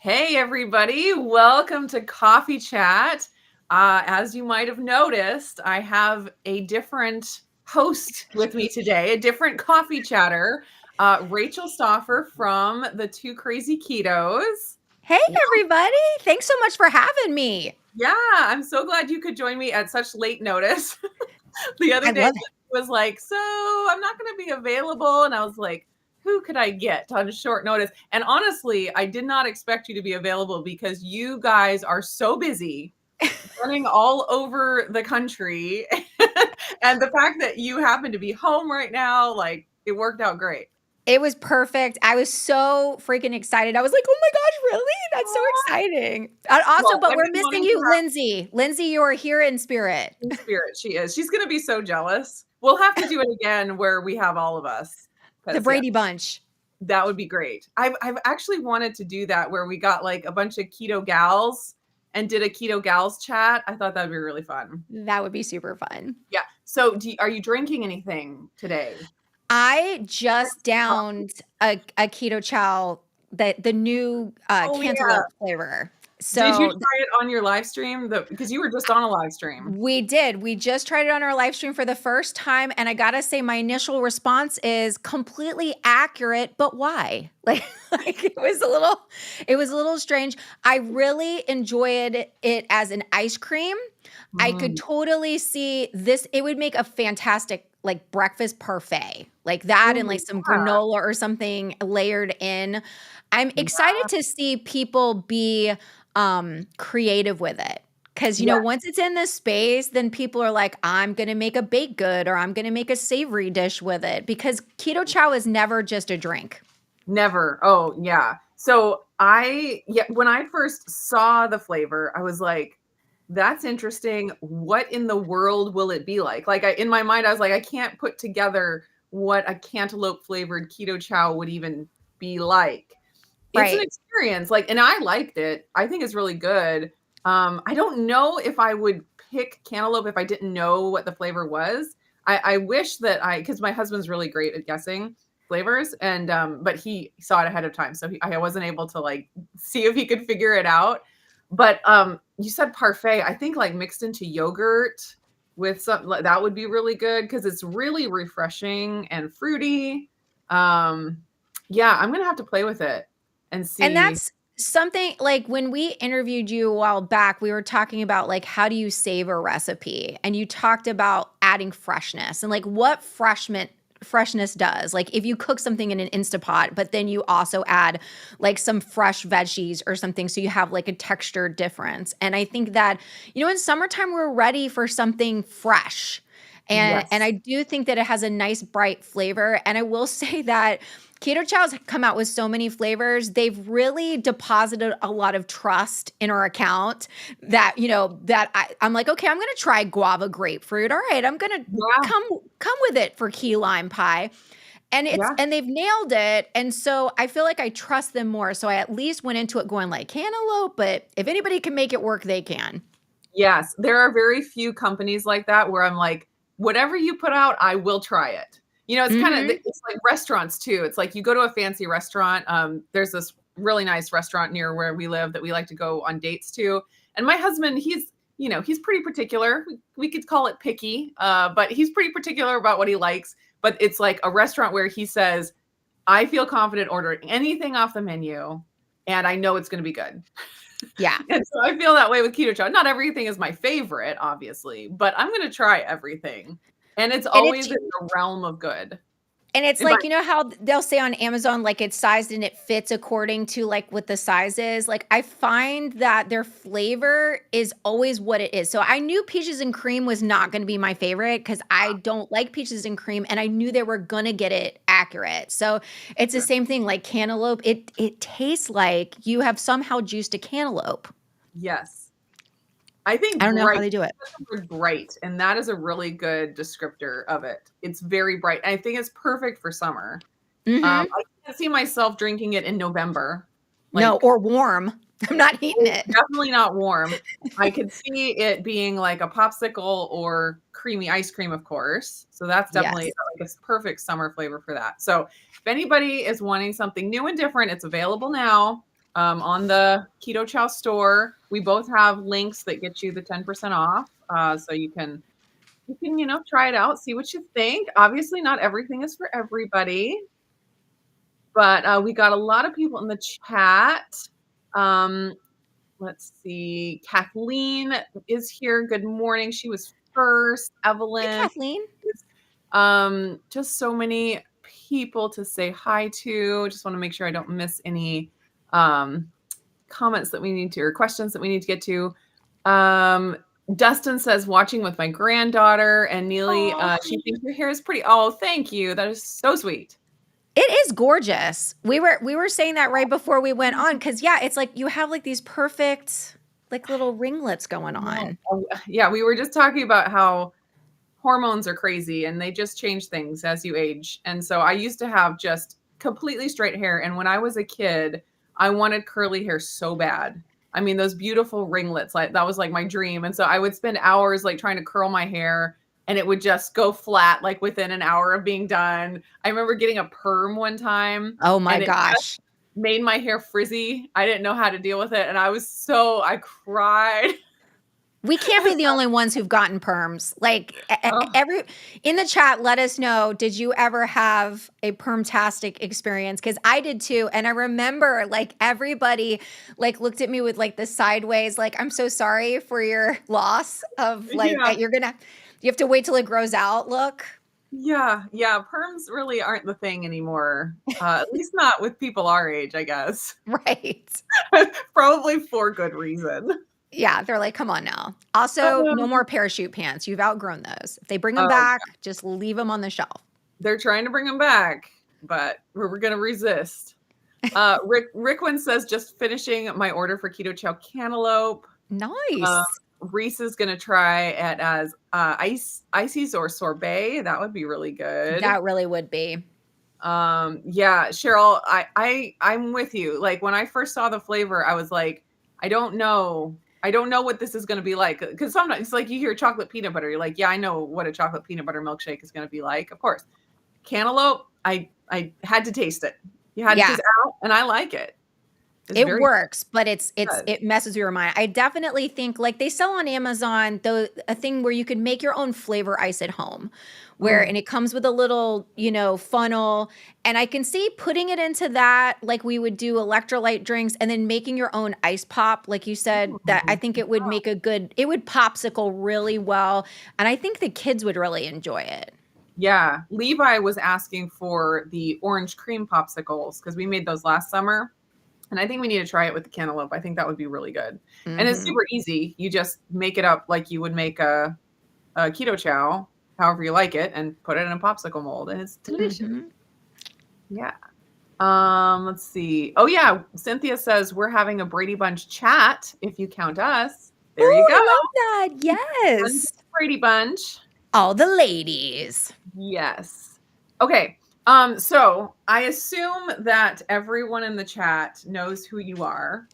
Hey, everybody. Welcome to Coffee Chat. As you might have noticed, I have a different host with me today, a different coffee chatter, Rachel Stauffer from the Two Crazy Ketos. Hey, everybody. Thanks so much for having me. Yeah, I'm so glad you could join me at such late notice. The other I day love it. was like, so I'm not going to be available. And I was like, who could I get on short notice? And honestly, I did not expect you to be available because you guys are so busy running all over the country. And the fact that you happen to be home right now, like it worked out great. It was perfect. I was so freaking excited. I was like, oh my gosh, really? That's so exciting. And also, Well, but I've we're been missing wanting to you, Lindsay. Lindsay, you are here in spirit. have in spirit. She is. She's going to be so jealous. We'll have to do it again where we have all of us. The Because, yeah. Brady Bunch. That would be great. I've actually wanted to do that where we got like a bunch of keto gals and did a keto gals chat. I thought that'd be really fun. That would be super fun. Yeah. So are you drinking anything today? I just downed a keto chow, the new Oh yeah. cantaloupe flavor. Did you So try it on your live stream? Because you were just on a live stream. we did. We just tried it on our live stream for the first time, and I gotta say, my initial response is completely accurate. But why? Like it was a little strange. I really enjoyed it as an ice cream. I could Mm. totally see this. It would make a fantastic like breakfast parfait, like that, and Ooh, like some granola or something layered in. I'm excited to see people be creative with it. Because, yeah. once it's in this space, then people are like, I'm going to make a baked good or I'm going to make a savory dish with it. Because keto chow is never just a drink. Never. Oh, yeah. So when I first saw the flavor, I was like, that's interesting. What in the world will it be like? Like in my mind, I was like, I can't put together what a cantaloupe flavored keto chow would even be like. It's an Right. experience. Like, and I liked it. I think it's really good. I don't know if I would pick cantaloupe if I didn't know what the flavor was. I wish that because my husband's really great at guessing flavors, and but he saw it ahead of time, so I wasn't able to like see if he could figure it out. But you said parfait. I think like mixed into yogurt with something that would be really good because it's really refreshing and fruity. Yeah, I'm gonna have to play with it and And see. that's something like when we interviewed you a while back, we were talking about like how do you save a recipe? And you talked about adding freshness and like what freshness does. Like if you cook something in an Instapot, but then you also add like some fresh veggies or something so you have like a texture difference. And I think that in summertime we're ready for something fresh. And Yes. I do think that it has a nice bright flavor. And I will say that Keto Chow's come out with so many flavors. They've really deposited a lot of trust in our account that, I'm like, okay, I'm going to try guava grapefruit. All right, I'm going to Yeah. come with it for key lime pie. Yeah. And they've nailed it. And so I feel like I trust them more. So I at least went into it going like cantaloupe, but if anybody can make it work, they can. Yes. There are very few companies like that where I'm like, whatever you put out, I will try it. It's kind of Mhm. it's like restaurants too. It's like you go to a fancy restaurant. There's this really nice restaurant near where we live that we like to go on dates to. And my husband, he's pretty particular. We could call it picky, but he's pretty particular about what he likes. But it's like a restaurant where he says, I feel confident ordering anything off the menu, and I know it's going to be good. Yeah. And so I feel that way with keto chow. Not everything is my favorite, obviously, but I'm going to try everything. And it's And always it's in the realm of good. And it's In my like, how they'll say on Amazon, like it's sized and it fits according to like what the size is. Like I find that their flavor is always what it is. So I knew peaches and cream was not going to be my favorite because I don't like peaches and cream, and I knew they were going to get it accurate. So it's the sure. same thing like cantaloupe. It tastes like you have somehow juiced a cantaloupe. Yes. I think I don't know how bright, they do it. that's the word bright, and that is a really good descriptor of it. It's very bright. And I think it's perfect for summer. Mhm. I can't see myself drinking it in November. No, Like, or warm. I'm not heating oh, it. definitely not warm. I could see it being like a popsicle or creamy ice cream, of course. So that's definitely Yes. like a perfect summer flavor for that. So if anybody is wanting something new and different, it's available now. on the Keto Chow store. We both have links that get you the 10% off. So you can, try it out, see what you think. Obviously, not everything is for everybody, but we got a lot of people in the chat. Um, let's see. Kathleen is here. Good morning. She was first. Hi, Evelyn. Kathleen. Just so many people to say hi to. Just want to make sure I don't miss any comments that we need to, or questions that we need to get to. Dustin says, watching with my granddaughter, and Nili, she thinks your hair is pretty. Oh, thank you. That is so sweet. It is gorgeous. We were saying that right before we went on, because yeah, it's like you have like these perfect like little ringlets going on. Yeah, we were just talking about how hormones are crazy and they just change things as you age. And so I used to have just completely straight hair. And when I was a kid, I wanted curly hair so bad. I mean, those beautiful ringlets, like that was like my dream. And so I would spend hours like trying to curl my hair and it would just go flat like within an hour of being done. I remember getting a perm one time. Oh my and it gosh. made my hair frizzy. I didn't know how to deal with it. And I cried. We can't be the only ones who've gotten perms. Like Oh. every in the chat, let us know, did you ever have a permtastic experience? Because I did too. And I remember like everybody like looked at me with like the sideways, like, I'm so sorry for your loss of like Yeah. that you have to wait till it grows out look. Yeah, perms really aren't the thing anymore, at least not with people our age, I guess. Right. Probably for good reason. Yeah, they're like, come on now. Also, no more parachute pants. You've outgrown those. If they bring them Oh, back, just leave them on the shelf. they're trying to bring them back, but we're gonna resist. Rickwin says, just finishing my order for Keto Chow Cantaloupe. Nice. Reese is gonna try it as ices or sorbet. That would be really good. That really would be. Yeah, Cheryl, I'm with you. Like when I first saw the flavor, I was like, I don't know what this is going to be like. Because sometimes it's like you hear chocolate peanut butter, you're like, yeah, I know what a chocolate peanut butter milkshake is going to be like. Of course, cantaloupe, I had to taste it. You had to taste it out, and I like it. It works, but it messes with your mind. I definitely think like they sell on Amazon a thing where you can make your own flavor ice at home, and it comes with a little, funnel. And I can see putting it into that, like we would do electrolyte drinks, and then making your own ice pop, like you said, that I think it would make it would popsicle really well. And I think the kids would really enjoy it. Yeah. Levi was asking for the orange cream popsicles because we made those last summer. And I think we need to try it with the cantaloupe. I think that would be really good. Mm-hmm. And it's super easy. You just make it up like you would make a keto chow, however you like it, and put it in a popsicle mold. And it's delicious. Mm-hmm. Yeah. Let's see. Oh, yeah. Cynthia says we're having a Brady Bunch chat if you count us. There you go. I love that. Yes. Brady Bunch. All the ladies. Yes. Okay. So I assume that everyone in the chat knows who you are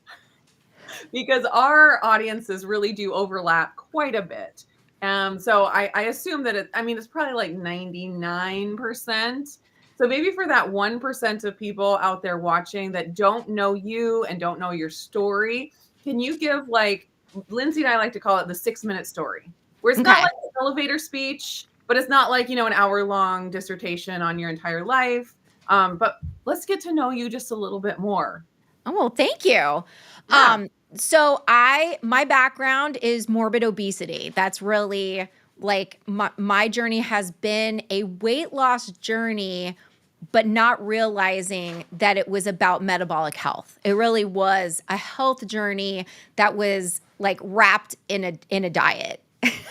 because our audiences really do overlap quite a bit. So I assume that it's probably like 99%. So maybe for that 1% of people out there watching that don't know you and don't know your story, can you give, like, Lindsay and I like to call it the 6-minute story, where it's not like an elevator speech, but it's not like, an hour-long dissertation on your entire life. But let's get to know you just a little bit more. Oh, well, thank you. Yeah. So my background is morbid obesity. That's really like my journey has been a weight loss journey, but not realizing that it was about metabolic health. It really was a health journey that was like wrapped in a diet.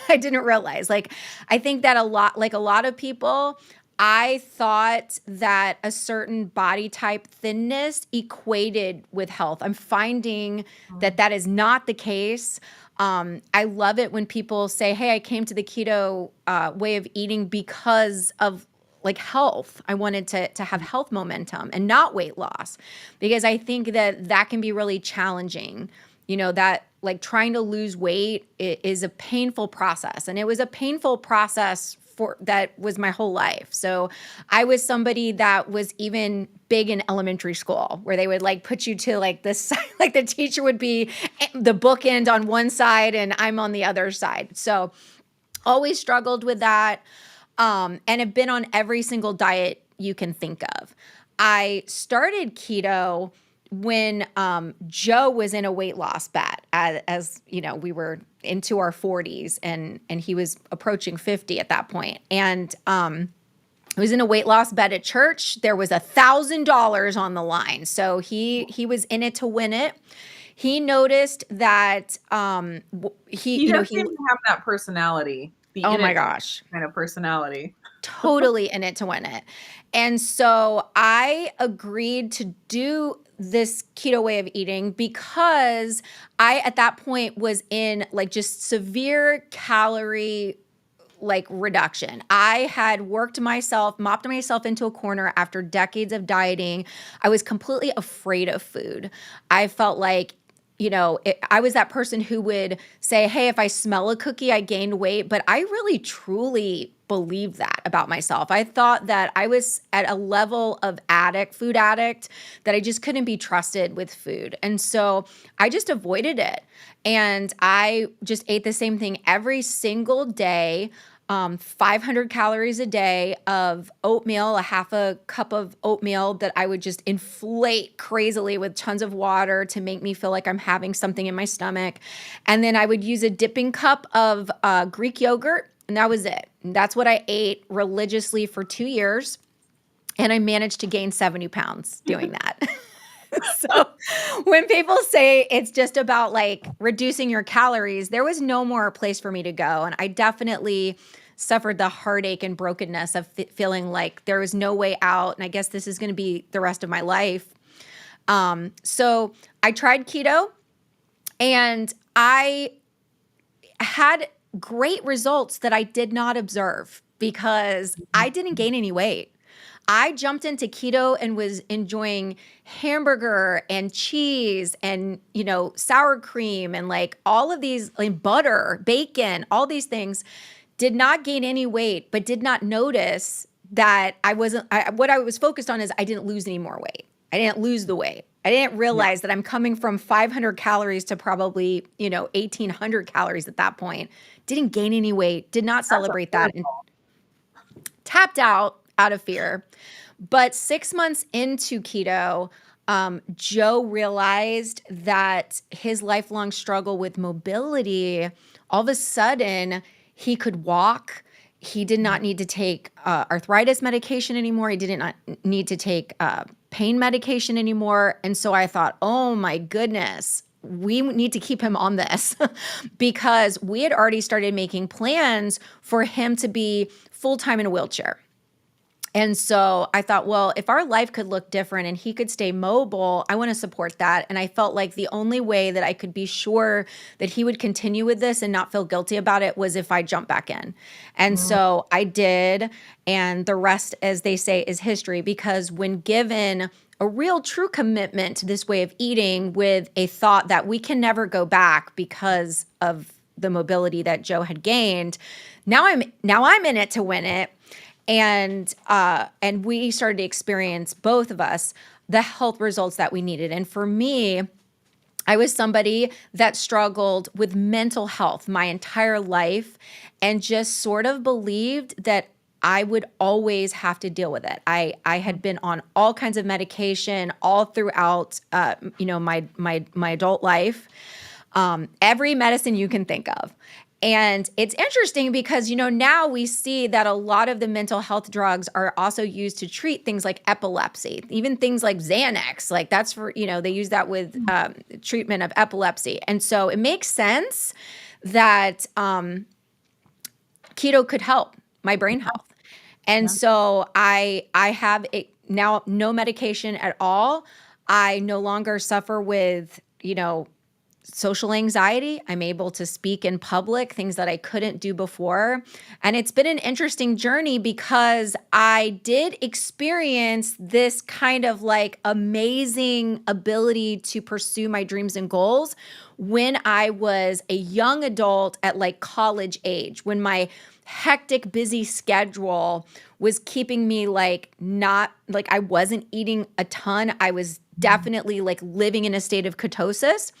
I didn't realize. Like, I think that a lot of people, I thought that a certain body type thinness equated with health. I'm finding that is not the case. I love it when people say, hey, I came to the keto way of eating because of like health. I wanted to have health momentum and not weight loss, because I think that can be really challenging. That like trying to lose weight is a painful process. And it was a painful process that was my whole life. So I was somebody that was even big in elementary school, where they would like put you to like this, like the teacher would be the bookend on one side and I'm on the other side. So always struggled with that, and have been on every single diet you can think of. I started keto when Joe was in a weight loss bat, as you know, we were into our 40s, and he was approaching 50 at that point. And I was in a weight loss bet at church. There was $1,000 on the line. So he was in it to win it. He noticed that He does seem to have that personality. Oh my gosh. Kind of personality. Totally in it to win it. And so I agreed to do this keto way of eating because I, at that point, was in like just severe calorie like reduction. I had mopped myself into a corner after decades of dieting. I was completely afraid of food. I felt like, I was that person who would say, hey, if I smell a cookie, I gained weight. But I really, truly believed that about myself. I thought that I was at a level of food addict, that I just couldn't be trusted with food. And so I just avoided it. And I just ate the same thing every single day. 500 calories a day of oatmeal, a half a cup of oatmeal that I would just inflate crazily with tons of water to make me feel like I'm having something in my stomach. And then I would use a dipping cup of Greek yogurt, and that was it. And that's what I ate religiously for 2 years. And I managed to gain 70 pounds doing that. So when people say it's just about like reducing your calories, there was no more place for me to go. And I definitely suffered the heartache and brokenness of feeling like there was no way out. And I guess this is going to be the rest of my life. So I tried keto, and I had great results that I did not observe because I didn't gain any weight. I jumped into keto and was enjoying hamburger and cheese and, sour cream and like all of these, like butter, bacon, all these things. Did not gain any weight, but did not notice that what I was focused on is I didn't lose any more weight. I didn't lose the weight. I didn't realize that I'm coming from 500 calories to probably, 1,800 calories at that point. Didn't gain any weight, did not celebrate that, and tapped out of fear. But 6 months into keto, Joe realized that his lifelong struggle with mobility, all of a sudden, he could walk. He did not need to take arthritis medication anymore. He did not need to take pain medication anymore. And so I thought, oh my goodness, we need to keep him on this because we had already started making plans for him to be full-time in a wheelchair. And so I thought, well, if our life could look different and he could stay mobile, I want to support that. And I felt like the only way that I could be sure that he would continue with this and not feel guilty about it was if I jump back in. And so I did. And the rest, as they say, is history, because when given a real true commitment to this way of eating with a thought that we can never go back because of the mobility that Joe had gained, now I'm in it to win it. And we started to experience, both of us, the health results that we needed. And for me, I was somebody that struggled with mental health my entire life and just sort of believed that I would always have to deal with it. I had been on all kinds of medication all throughout, my adult life, every medicine you can think of. And it's interesting because, now we see that a lot of the mental health drugs are also used to treat things like epilepsy, even things like Xanax. Like that's for, they use that with treatment of epilepsy. And so it makes sense that keto could help my brain health. And so I have now no medication at all. I no longer suffer with, social anxiety. I'm able to speak in public, things that I couldn't do before. And it's been an interesting journey because I did experience this kind of like amazing ability to pursue my dreams and goals when I was a young adult at like college age, when my hectic, busy schedule was keeping me like not like I wasn't eating a ton. I was definitely like living in a state of ketosis.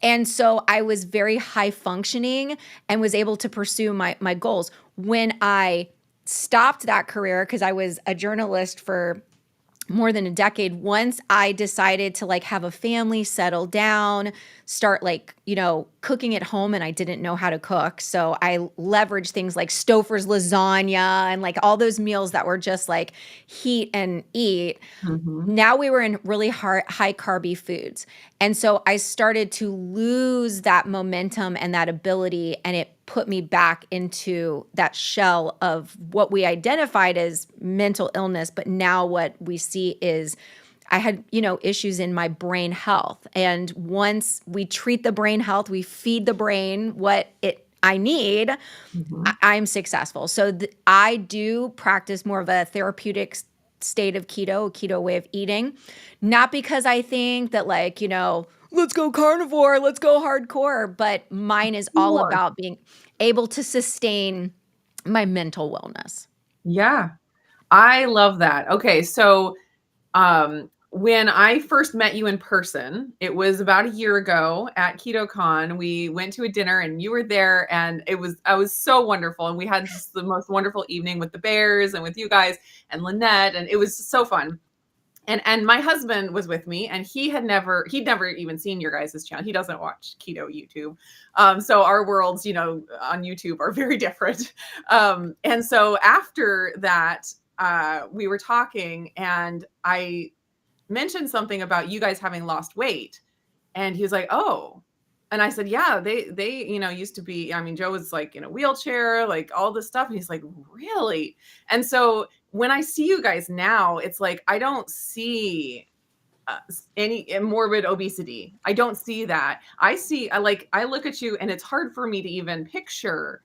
And so I was very high functioning and was able to pursue my goals. When I stopped that career, because I was a journalist for more than a decade, once I decided to like have a family, settle down, start like, cooking at home, and I didn't know how to cook. So I leveraged things like Stauffer's lasagna and like all those meals that were just like heat and eat. Mhm. Now we were in really high carby foods. And so I started to lose that momentum and that ability, and it put me back into that shell of what we identified as mental illness. But now what we see is I had, issues in my brain health. And once we treat the brain health, we feed the brain what I need, Mhm. I'm successful. So I do practice more of a therapeutic state of keto, a keto way of eating, not because I think that like, let's go carnivore, let's go hardcore, but mine is all More. about being able to sustain my mental wellness. Yeah. I love that. Okay, so when I first met you in person, it was about a year ago at KetoCon. We went to a dinner and you were there, and I was so wonderful. And we had just the most wonderful evening with the bears and with you guys and Lynette, and it was so fun. And my husband was with me, and he'd never even seen your guys' channel. He doesn't watch keto YouTube. So our worlds, on YouTube are very different. And so after that, we were talking, and I mentioned something about you guys having lost weight. And he was like, "Oh." And I said, "Yeah, they, used to be, I mean, Joe was like in a wheelchair, like all this stuff." And he's like, "Really?" And so when I see you guys now, it's like I don't see any morbid obesity. I don't see that. I look at you, and it's hard for me to even picture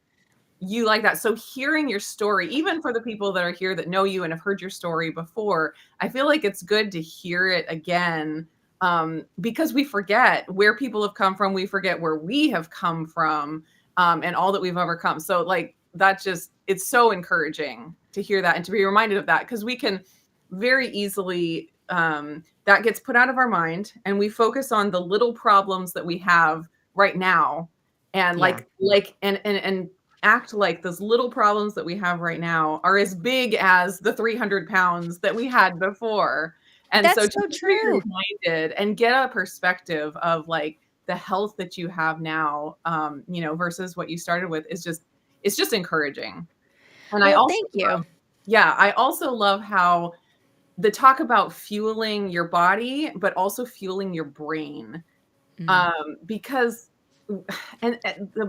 you like that. So hearing your story, even for the people that are here that know you and have heard your story before, I feel like it's good to hear it again, because we forget where people have come from. We forget where we have come from, and all that we've overcome. So like that just, it's so encouraging to hear that and to be reminded of that, because we can very easily, that gets put out of our mind, and we focus on the little problems that we have right now, and Yeah. and act like those little problems that we have right now are as big as the 300 pounds that we had before. And so That's just so to be true. reminded and get a perspective of like the health that you have now, versus what you started with is just, it's just encouraging. And I Well, also thank you. yeah, I also love how the talk about fueling your body, but also fueling your brain, Mm. because and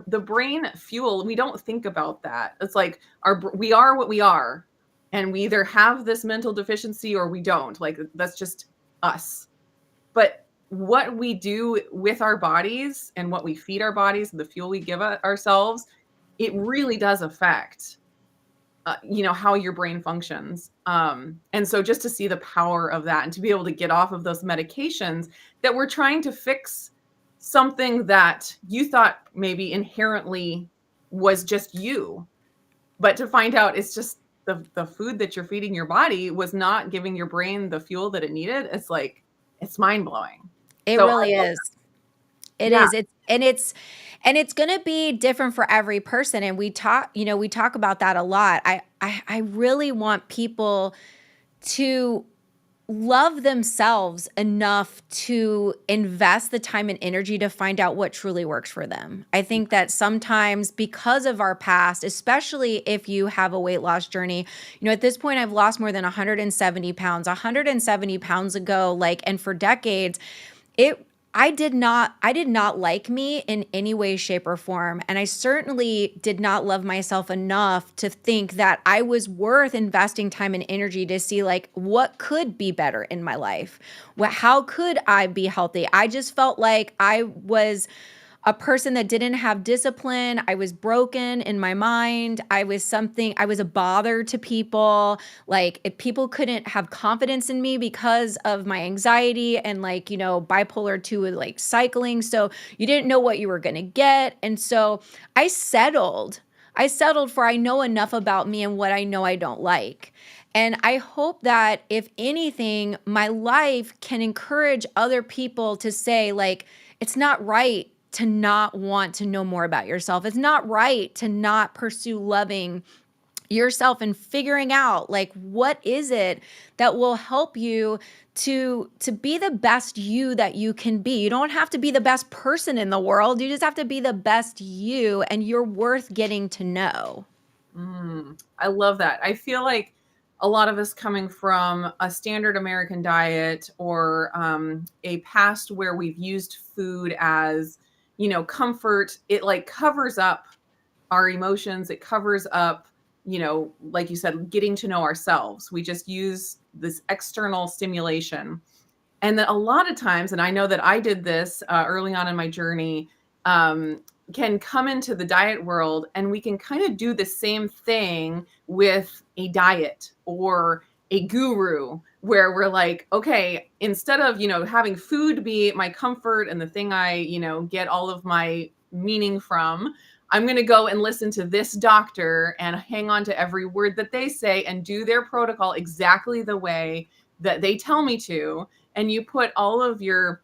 the brain fuel, we don't think about that. It's like we are what we are, and we either have this mental deficiency or we don't. Like that's just us. But what we do with our bodies and what we feed our bodies and the fuel we give ourselves, it really does affect how your brain functions. And so just to see the power of that and to be able to get off of those medications that we're trying to fix something that you thought maybe inherently was just you, but to find out it's just the food that you're feeding your body was not giving your brain the fuel that it needed. It's like, it's mind blowing. It So I really love is. It yeah. is. It's going to be different for every person, and we talk about that a lot. I really want people to love themselves enough to invest the time and energy to find out what truly works for them. I think that sometimes because of our past, especially if you have a weight loss journey, at this point I've lost more than 170 pounds. 170 pounds ago, like, and for decades, it I did not like me in any way, shape, or form. And I certainly did not love myself enough to think that I was worth investing time and energy to see like what could be better in my life. How could I be healthy? I just felt like I was a person that didn't have discipline. I was broken in my mind. I was a bother to people. Like, if people couldn't have confidence in me because of my anxiety and, like, bipolar 2 with like cycling. So you didn't know what you were going to get. And so I settled. For I know enough about me and what I know I don't like. And I hope that, if anything, my life can encourage other people to say, like, it's not right to not want to know more about yourself. It's not right to not pursue loving yourself and figuring out, like, what is it that will help you to be the best you that you can be. You don't have to be the best person in the world. You just have to be the best you, and you're worth getting to know. I love that. I feel like a lot of us coming from a standard American diet, or a past where we've used food as, comfort, it like covers up our emotions. It covers up, like you said, getting to know ourselves. We just use this external stimulation. And then a lot of times, and I know that I did this early on in my journey, um, can come into the diet world, and we can kind of do the same thing with a diet or a guru, where we're like, okay, instead of, having food be my comfort and the thing I, get all of my meaning from, I'm going to go and listen to this doctor and hang on to every word that they say and do their protocol exactly the way that they tell me to. And you put all of your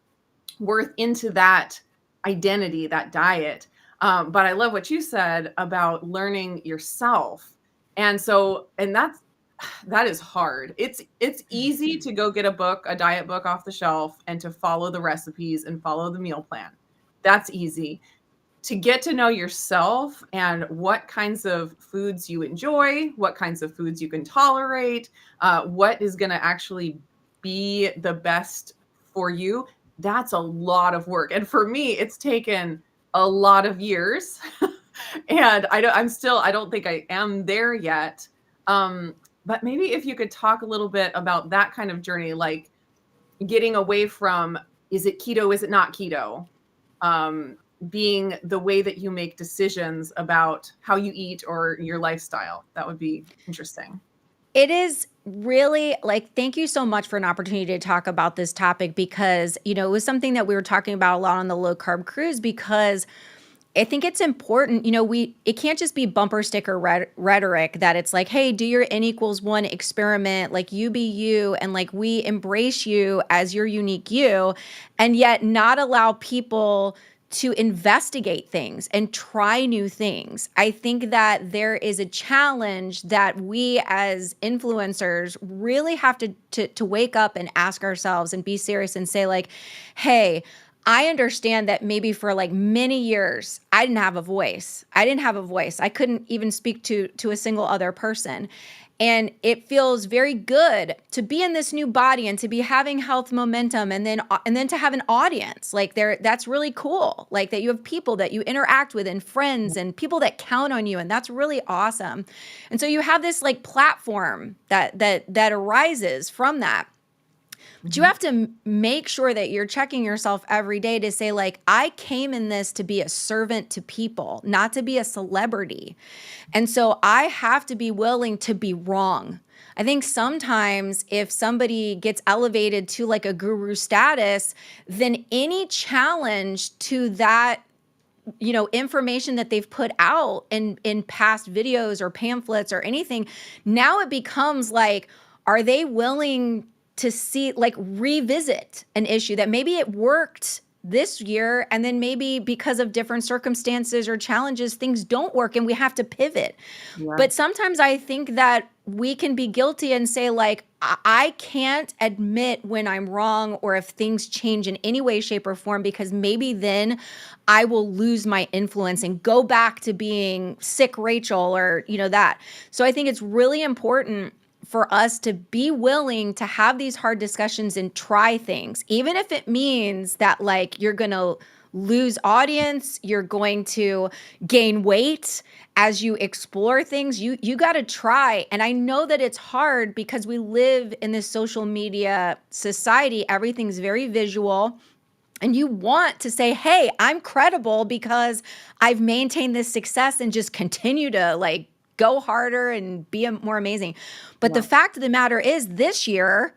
worth into that identity, that diet. But I love what you said about learning yourself. And so, and that is hard. It's easy to go get a diet book off the shelf, and to follow the recipes and follow the meal plan. That's easy. To get to know yourself and what kinds of foods you enjoy, what kinds of foods you can tolerate, what is going to actually be the best for you, that's a lot of work. And for me, it's taken a lot of years. And I don't think I am there yet. But maybe if you could talk a little bit about that kind of journey, like getting away from, is it keto, is it not keto? Being the way that you make decisions about how you eat or your lifestyle. That would be interesting. It is really, like, thank you so much for an opportunity to talk about this topic, because, it was something that we were talking about a lot on the low carb cruise, because I think it's important, it can't just be bumper sticker rhetoric that it's like, hey, do your N=1 experiment, like, you be you, and like, we embrace you as your unique you, and yet not allow people to investigate things and try new things. I think that there is a challenge that we as influencers really have to wake up and ask ourselves and be serious and say, like, hey, I understand that maybe for like many years, I didn't have a voice. I couldn't even speak to a single other person. And it feels very good to be in this new body and to be having health momentum, and then to have an audience like there. That's really cool. Like, that you have people that you interact with and friends and people that count on you. And that's really awesome. And so you have this like platform that arises from that. But you have to make sure that you're checking yourself every day to say, like, I came in this to be a servant to people, not to be a celebrity. And so I have to be willing to be wrong. I think sometimes if somebody gets elevated to like a guru status, then any challenge to that, information that they've put out in past videos or pamphlets or anything, now it becomes like, are they willing to see, like, revisit an issue that maybe it worked this year, and then maybe because of different circumstances or challenges, things don't work and we have to pivot. Yeah. But sometimes I think that we can be guilty and say, like, I can't admit when I'm wrong or if things change in any way, shape, or form, because maybe then I will lose my influence and go back to being sick Rachel or, that. So I think it's really important for us to be willing to have these hard discussions and try things, even if it means that, like, you're going to lose audience, you're going to gain weight as you explore things. You got to try. And I know that it's hard because we live in this social media society. Everything's very visual. And you want to say, hey, I'm credible because I've maintained this success and just continue to like go harder and be more amazing. But the Yeah. fact of the matter is, this year,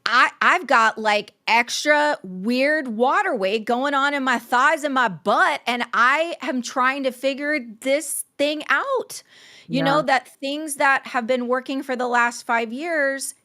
I've got like extra weird water weight going on in my thighs and my butt, and I am trying to figure this thing out. You know, Yeah. that things that have been working for the last 5 years,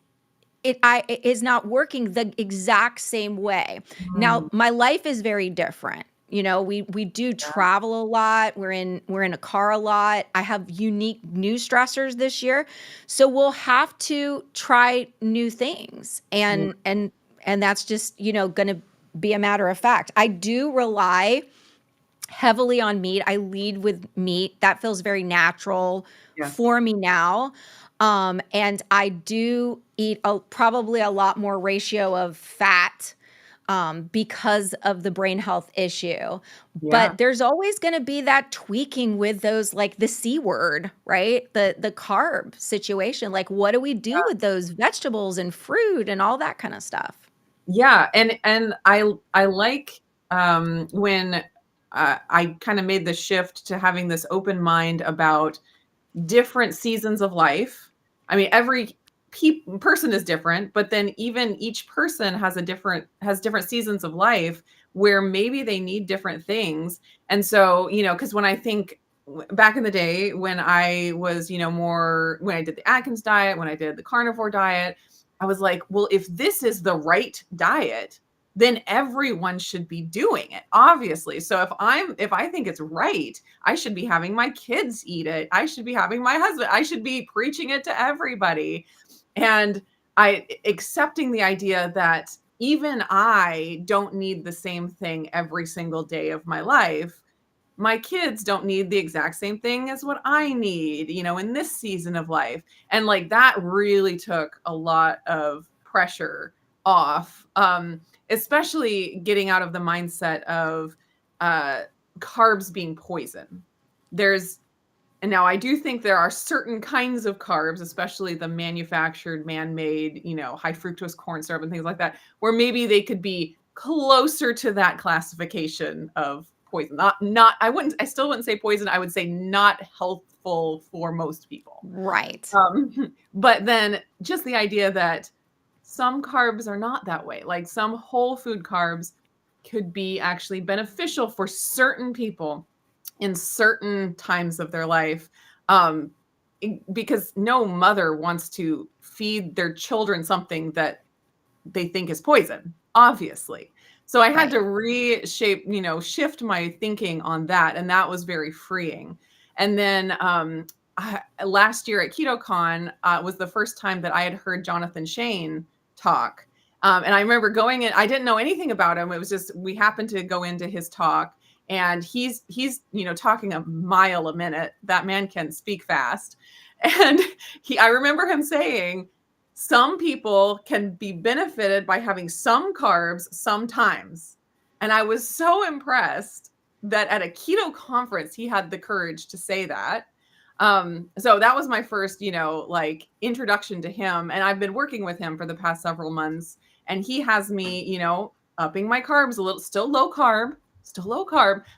it is not working the exact same way. Now, Mm, my life is very different. You know, we do yeah. travel a lot. We're in a car a lot. I have unique new stressors this year. So we'll have to try new things. Yeah. And that's just, going to be a matter of fact. I do rely heavily on meat. I lead with meat. That feels very natural Yes. for me now. And I do eat probably a lot more ratio of fat because of the brain health issue. Yeah. But there's always going to be that tweaking with those, like the C word, right? The carb situation. Like, what do we do with those vegetables and fruit and all that kind of stuff? Yeah, and I like when I kind of made the shift to having this open mind about different seasons of life. I mean, every person is different, but then even each person has different seasons of life where maybe they need different things. And so, because when I think back in the day when I was, more when I did the Atkins diet, when I did the carnivore diet, I was like, well, if this is the right diet, then everyone should be doing it, obviously. So if I think it's right, I should be having my kids eat it. I should be having my husband. I should be preaching it to everybody. And I accepting the idea that even I don't need the same thing every single day of my life. My kids don't need the exact same thing as what I need, in this season of life. And like that really took a lot of pressure off. Especially getting out of the mindset of uh carbs being poison. There's and now I do think there are certain kinds of carbs, especially the manufactured, man-made, high fructose corn syrup and things like that, where maybe they could be closer to that classification of poison. I still wouldn't say poison. I would say not healthful for most people. Right. But then just the idea that some carbs are not that way. Like some whole food carbs could be actually beneficial for certain people in certain times of their life. Um, because no mother wants to feed their children something that they think is poison, obviously. So I had Right. to reshape, shift my thinking on that. And that was very freeing. And then last year at KetoCon was the first time that I had heard Jonathan Shane talk. And I remember going in, I didn't know anything about him. It was just, we happened to go into his talk and he's, talking a mile a minute. That man can speak fast. And I remember him saying, some people can be benefited by having some carbs sometimes. And I was so impressed that at a keto conference, he had the courage to say that. So that was my first, like introduction to him. And I've been working with him for the past several months. And he has me, upping my carbs a little, still low carb,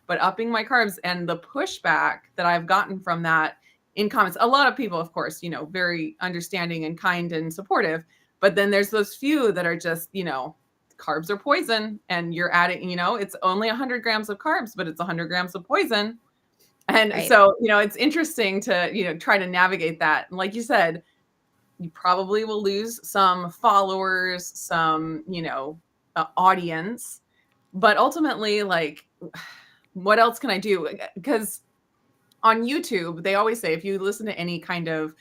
but upping my carbs. And the pushback that I've gotten from that in comments. A lot of people, of course, very understanding and kind and supportive. But then there's those few that are just, carbs are poison and you're adding, it's only 100 grams of carbs, but it's 100 grams of poison. And Right. so, it's interesting to, try to navigate that. And like you said, you probably will lose some followers, some, audience. But ultimately, like, what else can I do? Because on YouTube, they always say if you listen to any kind of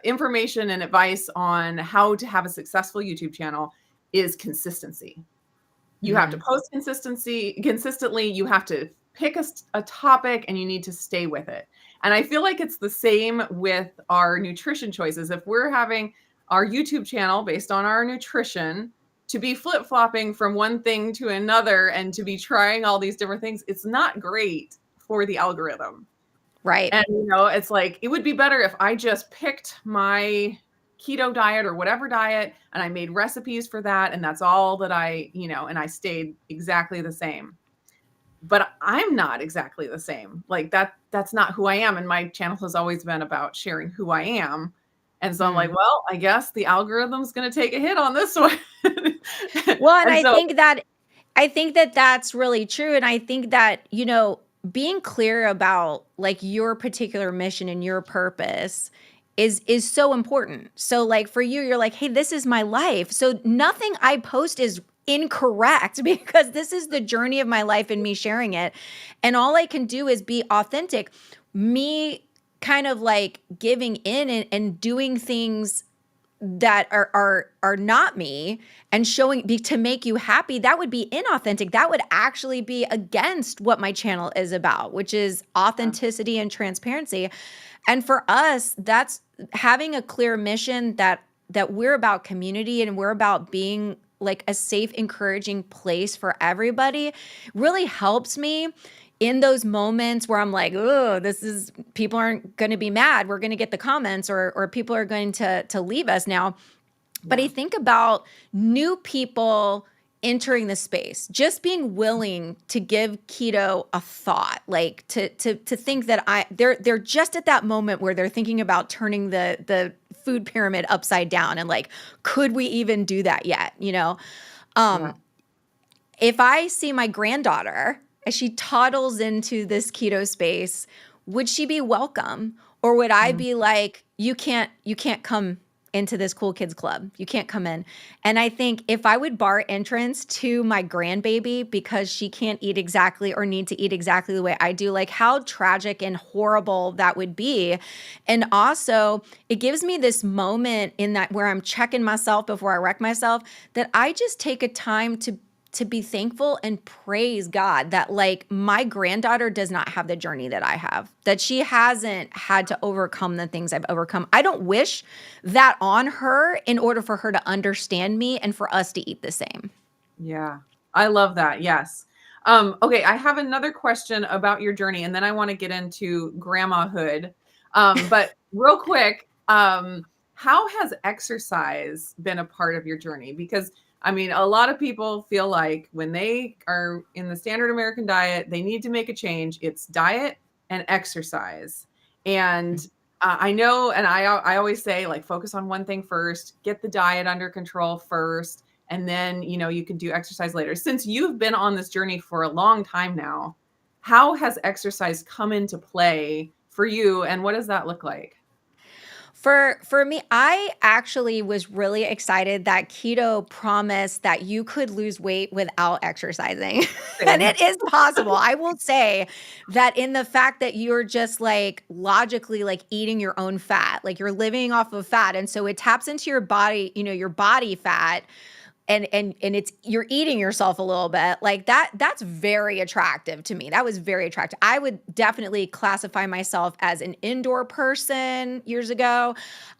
information and advice on how to have a successful YouTube channel is consistency. You have to Mhm. post consistently. You have to pick a topic and you need to stay with it. And I feel like it's the same with our nutrition choices. If we're having our YouTube channel based on our nutrition to be flip-flopping from one thing to another and to be trying all these different things, it's not great for the algorithm. Right. And, it's like, it would be better if I just picked my keto diet or whatever diet, and I made recipes for that, and that's all that I, and I stayed exactly the same. But I'm not exactly the same. Like that's not who I am. And my channel has always been about sharing who I am. And so I'm like, Mm. well, I guess the algorithm's going to take a hit on this one. Well, and And so, I think that that's really true. And I think that, being clear about like your particular mission and your purpose is so important. So like for you, you're like, hey, this is my life. So nothing I post is incorrect because this is the journey of my life and me sharing it. And all I can do is be authentic. Me kind of like giving in and doing things that are not me and showing to make you happy, that would be inauthentic. That would actually be against what my channel is about, which is authenticity and transparency. And for us, that's having a clear mission that we're about community and we're about being like a safe, encouraging place for everybody really helps me in those moments where I'm like, oh, people aren't going to be mad. We're going to get the comments or people are going to leave us now. But I think about new people entering the space, just being willing to give keto a thought, like to think that they're just at that moment where they're thinking about turning the food pyramid upside down and like, could we even do that yet? If I see my granddaughter as she toddles into this keto space, would she be welcome? Or would I be like, you can't come into this cool kids club. You can't come in. And I think if I would bar entrance to my grandbaby because she can't eat exactly or need to eat exactly the way I do, like how tragic and horrible that would be. And also it gives me this moment in that where I'm checking myself before I wreck myself, that I just take a time to be thankful and praise God that like my granddaughter does not have the journey that I have, that she hasn't had to overcome the things I've overcome. I don't wish that on her in order for her to understand me and for us to eat the same. Yeah, I love that. Yes. Okay, I have another question about your journey, and then I want to get into grandmahood. But real quick, how has exercise been a part of your journey? Because I mean, a lot of people feel like when they are in the standard American diet, they need to make a change. It's diet and exercise. And I know, and I always say, like, focus on one thing first, get the diet under control first, and then, you can do exercise later. Since you've been on this journey for a long time now, how has exercise come into play for you, and what does that look like? For me, I actually was really excited that keto promised that you could lose weight without exercising. And Same. it is possible. I will say that in the fact that you're just like logically like eating your own fat, like you're living off of fat. And so it taps into your body, your body fat and it's you're eating yourself a little bit like that's very attractive to me. That was very attractive. I would definitely classify myself as an indoor person years ago.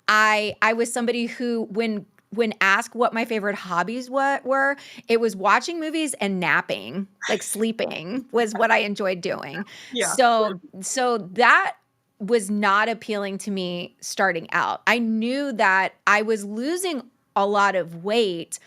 I was somebody who when asked what my favorite hobbies were, it was watching movies and napping, like sleeping was what I enjoyed doing. Yeah. So that was not appealing to me starting out. I knew that I was losing a lot of weight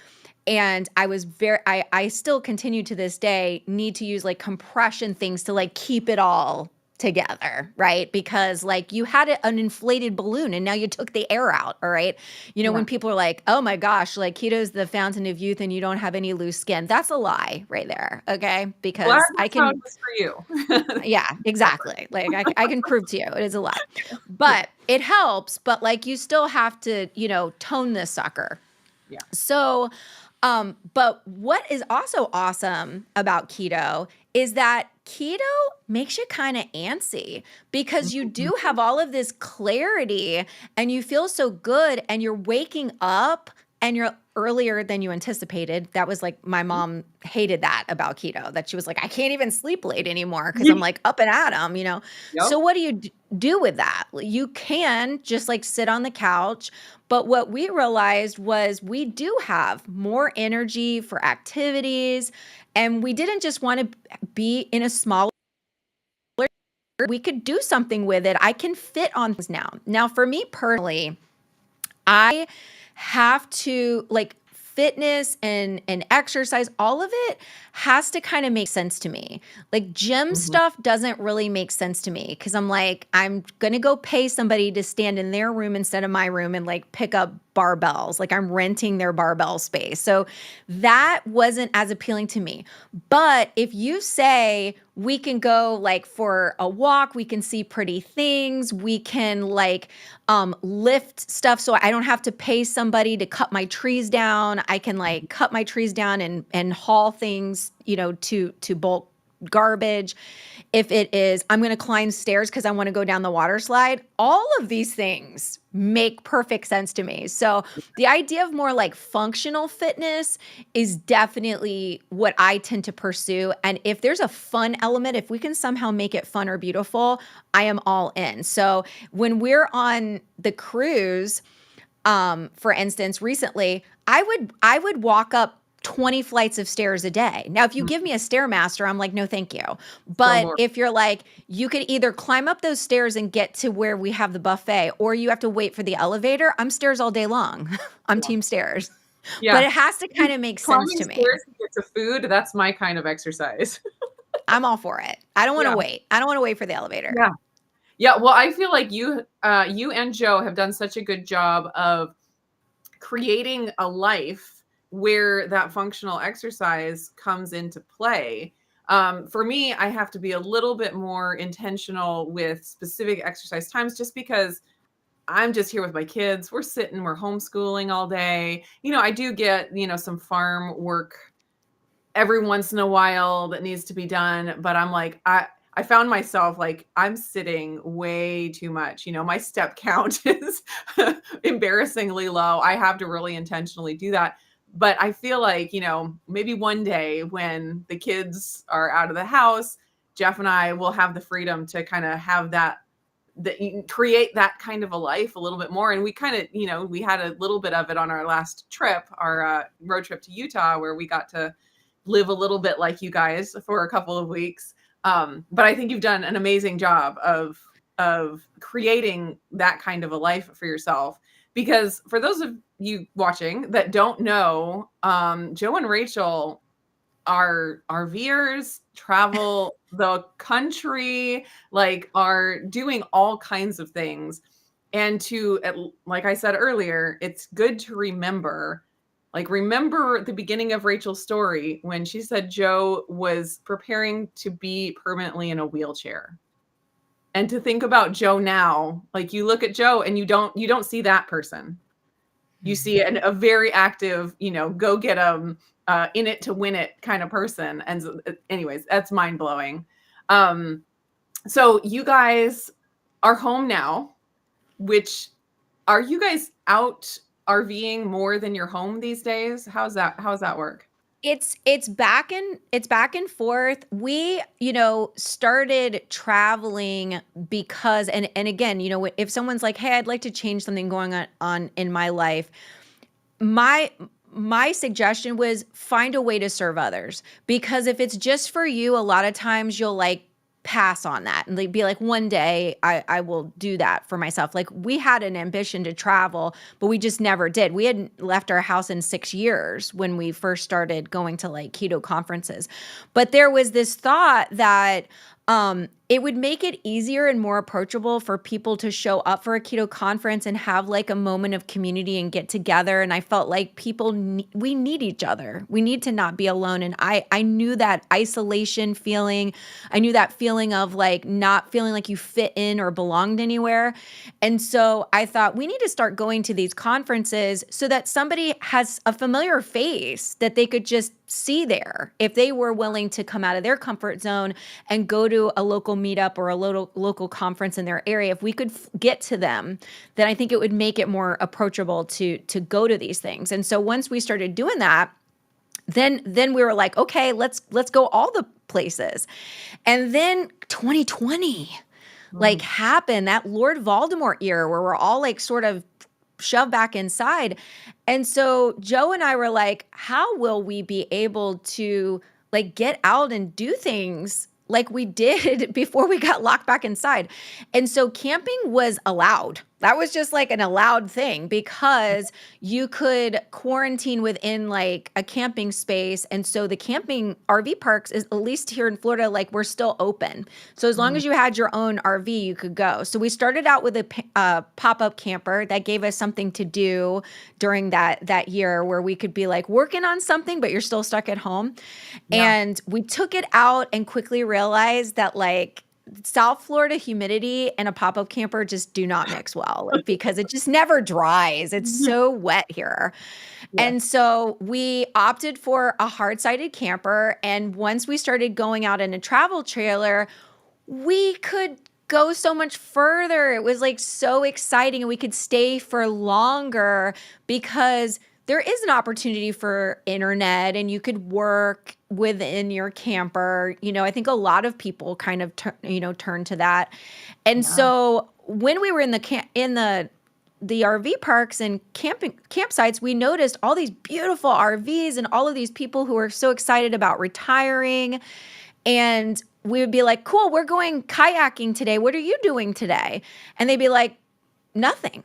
and I still continue to this day need to use like compression things to like keep it all together, right? Because like you had an inflated balloon and now you took the air out, all right? Yeah. When people are like, "Oh my gosh, like keto's the fountain of youth and you don't have any loose skin." That's a lie right there, okay? Glad Because I that's how it can is for you. yeah, exactly. Like I can prove to you it is a lie. But it helps, but like you still have to, tone this sucker. Yeah. So, but what is also awesome about keto is that keto makes you kind of antsy because you Mhm. do have all of this clarity and you feel so good and you're waking up and you're earlier than you anticipated. That was like my mom hated that about keto, that she was like, I can't even sleep late anymore because I'm like up and at 'em. Yep. So what do you do with that? You can just like sit on the couch. But what we realized was we do have more energy for activities, and we didn't just want to be in a smaller, we could do something with it. I can fit on things now. Now, for me personally, I have to like fitness and exercise, all of it has to kind of make sense to me. Like gym Mhm. stuff doesn't really make sense to me because I'm like, I'm going to go pay somebody to stand in their room instead of my room and like pick up barbells. Like I'm renting their barbell space. So that wasn't as appealing to me. But if you say we can go like for a walk, we can see pretty things, we can like lift stuff so I don't have to pay somebody to cut my trees down. I can like cut my trees down and haul things, to bulk garbage. If it is, I'm going to climb stairs because I want to go down the water slide. All of these things make perfect sense to me. So the idea of more like functional fitness is definitely what I tend to pursue. And if there's a fun element, if we can somehow make it fun or beautiful, I am all in. So when we're on the cruise, for instance, recently, I would walk up 20 flights of stairs a day. Now, if you give me a Stairmaster, I'm like, no, thank you. Still But more. if you're like, you could either climb up those stairs and get to where we have the buffet, or you have to wait for the elevator, I'm stairs all day long. I'm Yeah. team stairs. But Yeah. it has to kind of make sense Climbing to me. stairs to get to food, that's my kind of exercise. I'm all for it. I don't want to Yeah. wait. I don't want to wait for the elevator. Yeah. Yeah, well, I feel like you and Joe have done such a good job of creating a life where that functional exercise comes into play. For me, I have to be a little bit more intentional with specific exercise times just because I'm just here with my kids. We're sitting, we're homeschooling all day. I do get, some farm work every once in a while that needs to be done, but I'm like, I found myself like I'm sitting way too much. My step count is embarrassingly low. I have to really intentionally do that. But I feel like, maybe one day when the kids are out of the house, Jeff and I will have the freedom to kind of have that you can create that kind of a life a little bit more. And we kind of, we had a little bit of it on our last trip, our road trip to Utah, where we got to live a little bit like you guys for a couple of weeks. But I think you've done an amazing job of creating that kind of a life for yourself. Because for those of you watching that don't know, Joe and Rachel are RVers, travel the country, like are doing all kinds of things. And like I said earlier, it's good to remember, like remember the beginning of Rachel's story when she said Joe was preparing to be permanently in a wheelchair. And to think about Joe now, like you look at Joe and you don't see that person. You see a very active, go get them, in it to win it kind of person. And anyways, that's mind blowing. So you guys are home now, which are you guys out RVing more than you're home these days? How's that work? It's back and forth. We, started traveling because and again, if someone's like, "Hey, I'd like to change something going on in my life." My my suggestion was find a way to serve others because if it's just for you, a lot of times you'll like pass on that and like be like one day I will do that for myself. Like we had an ambition to travel, but we just never did. We hadn't left our house in 6 years when we first started going to like keto conferences. But there was this thought that it would make it easier and more approachable for people to show up for a keto conference and have like a moment of community and get together. And I felt like we need each other. We need to not be alone. And I knew that isolation feeling. I knew that feeling of like not feeling like you fit in or belonged anywhere. And so I thought we need to start going to these conferences so that somebody has a familiar face that they could just see there if they were willing to come out of their comfort zone and go to a local meetup or a local conference in their area. If we could get to them, then I think it would make it more approachable to go to these things. And so once we started doing that, then we were like, okay, let's go all the places. And then 2020 like happened, that Lord Voldemort year where we're all like sort of shoved back inside. And so Joe and I were like, how will we be able to like get out and do things like we did before we got locked back inside? And so camping was allowed. That was just like an allowed thing because you could quarantine within like a camping space. And so the camping RV parks is, at least here in Florida, like we're still open. So as long Mm, as you had your own RV, you could go. So we started out with a pop-up camper that gave us something to do during that year where we could be like working on something, but you're still stuck at home. yeah. And we took it out and quickly realized that like South Florida humidity and a pop-up camper just do not mix well, like because it just never dries. It's Yeah. so wet here. Yes. And so we opted for a hard-sided camper. And once we started going out in a travel trailer, we could go so much further. It was like so exciting and we could stay for longer because there is an opportunity for internet and you could work within your camper. You know, I think a lot of people kind of turn to that. And Yeah. so when we were in the RV parks and campsites, we noticed all these beautiful RVs and all of these people who were so excited about retiring. And we would be like, cool, we're going kayaking today. What are you doing today? And they'd be like, nothing.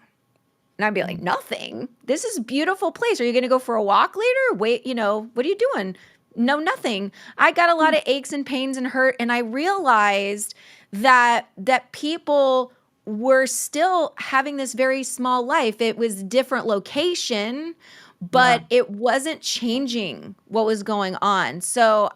And I'd be like, nothing? This is a beautiful place. Are you going to go for a walk later? Wait, what are you doing? No, nothing. I got a lot of aches and pains and hurt. And I realized that people were still having this very small life. It was different location, Yeah. but it wasn't changing what was going on. So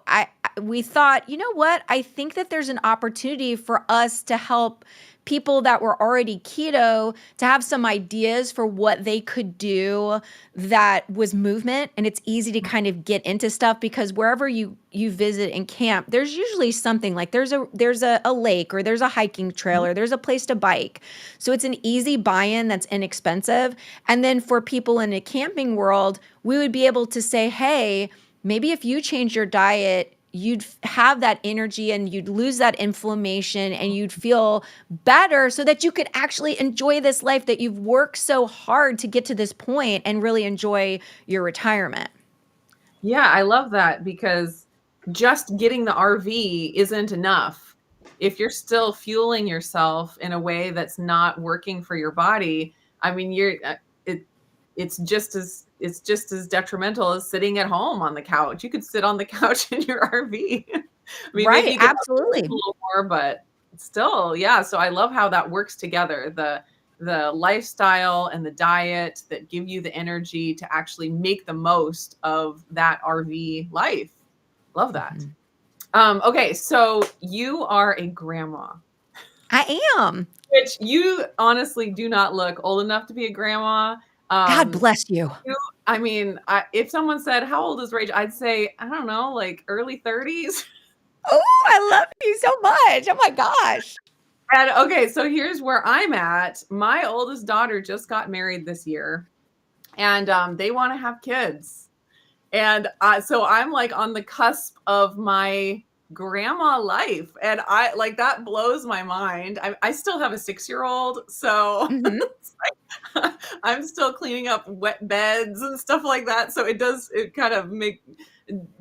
we thought, you know what? I think that there's an opportunity for us to help people that were already keto to have some ideas for what they could do that was movement. And it's easy to kind of get into stuff because wherever you visit and camp, there's usually something like there's a lake or there's a hiking trail or there's a place to bike. So it's an easy buy-in that's inexpensive. And then for people in a camping world, we would be able to say, hey, maybe if you change your diet, you'd have that energy and you'd lose that inflammation and you'd feel better so that you could actually enjoy this life that you've worked so hard to get to this point and really enjoy your retirement. Yeah, I love that because just getting the RV isn't enough. If you're still fueling yourself in a way that's not working for your body, I mean, it it's just as detrimental as sitting at home on the couch. You could sit on the couch in your RV. I mean, maybe Right, you could outdoors a absolutely. little more, but still, yeah. So I love how that works together. The lifestyle and the diet that give you the energy to actually make the most of that RV life. Love that. Mhm. Okay, so you are a grandma, I am. which you honestly do not look old enough to be a grandma. God Um, bless you. you, I mean, if someone said, "How old is Rachel?" I'd say, I don't know, like early 30s. Oh, I love you so much. Oh my gosh. And okay, so here's where I'm at. My oldest daughter just got married this year, and they want to have kids. And so I'm like on the cusp of my grandma life. And I like that blows my mind. I still have a 6-year old. So Mhm. it's like, I'm still cleaning up wet beds and stuff like that. So it kind of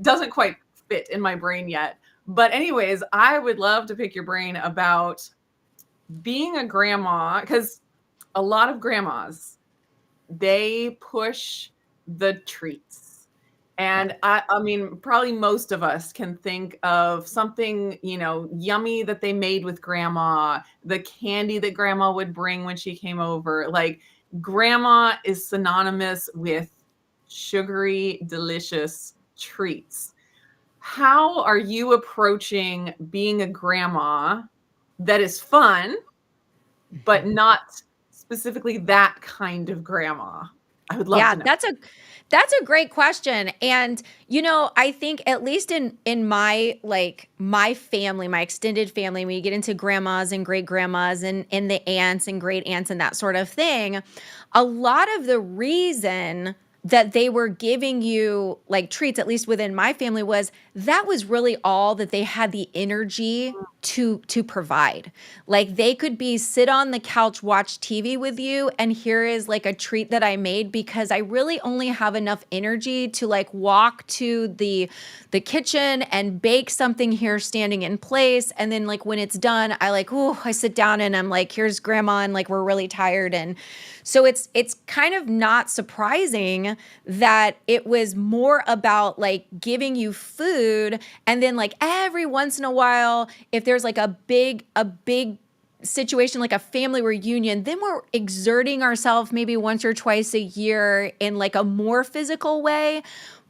doesn't quite fit in my brain yet. But, anyways, I would love to pick your brain about being a grandma because a lot of grandmas, they push the treats. Yeah. And I mean, probably most of us can think of something, yummy that they made with grandma, the candy that grandma would bring when she came over. Like, grandma is synonymous with sugary, delicious treats. How are you approaching being a grandma that is fun, but not specifically that kind of grandma? I would love Yeah, to know. that's a great question. And I think at least in my family, my extended family, when you get into grandmas and great grandmas and the aunts and great aunts and that sort of thing, a lot of the reason that they were giving you like treats, at least within my family, was that was really all that they had the energy to provide. Like they could be sit on the couch, watch TV with you, and here is like a treat that I made, because I really only have enough energy to like walk to the kitchen and bake something here standing in place. And then like when it's done, I like, oh, I sit down and I'm like, here's grandma, and like we're really tired. And so it's kind of not surprising that it was more about like giving you food, and then like every once in a while, if there's like a big situation like a family reunion, then we're exerting ourselves maybe once or twice a year in like a more physical way.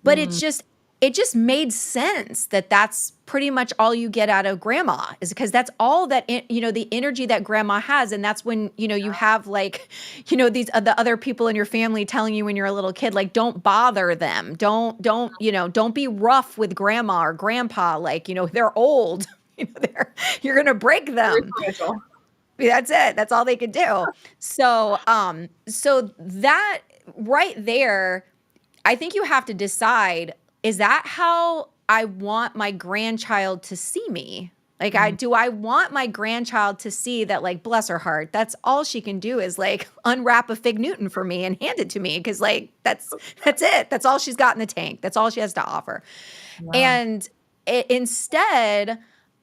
But Mm. it just made sense that that's pretty much all you get out of grandma, is because that's all that the energy that grandma has. And that's when you have like these the other people in your family telling you when you're a little kid, like, don't bother them, don't be rough with grandma or grandpa, like they're old. You're gonna break Very them. fragile. That's it. That's all they could do. So that right there, I think you have to decide, is that how I want my grandchild to see me? Like, Mm. do I want my grandchild to see that, like, bless her heart, that's all she can do is like unwrap a fig Newton for me and hand it to me, because like that's it. That's all she's got in the tank. That's all she has to offer. Yeah. And instead,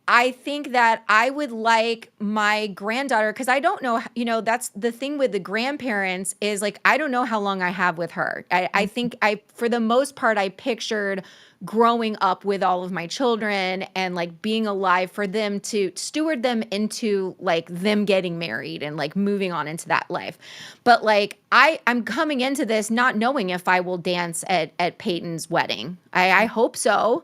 I think that I would like my granddaughter, because I don't know, that's the thing with the grandparents, is like, I don't know how long I have with her. I think for the most part, I pictured growing up with all of my children and like being alive for them to steward them into like them getting married and like moving on into that life. But like, I'm coming into this not knowing if I will dance at Peyton's wedding. I hope so.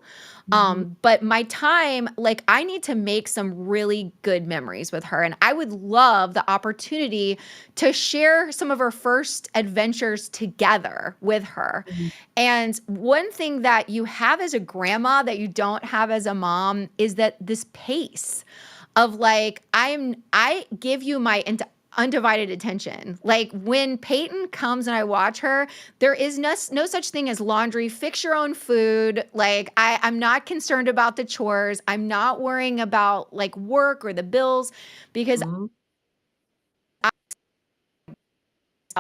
Mhm. But my time, like, I need to make some really good memories with her. And I would love the opportunity to share some of her first adventures together with her. Mhm. And one thing that you have as a grandma that you don't have as a mom is that this pace of like, I give you my undivided attention. Like when Peyton comes and I watch her, there is no such thing as laundry. Fix your own food. Like I'm not concerned about the chores. I'm not worrying about like work or the bills, because Mhm.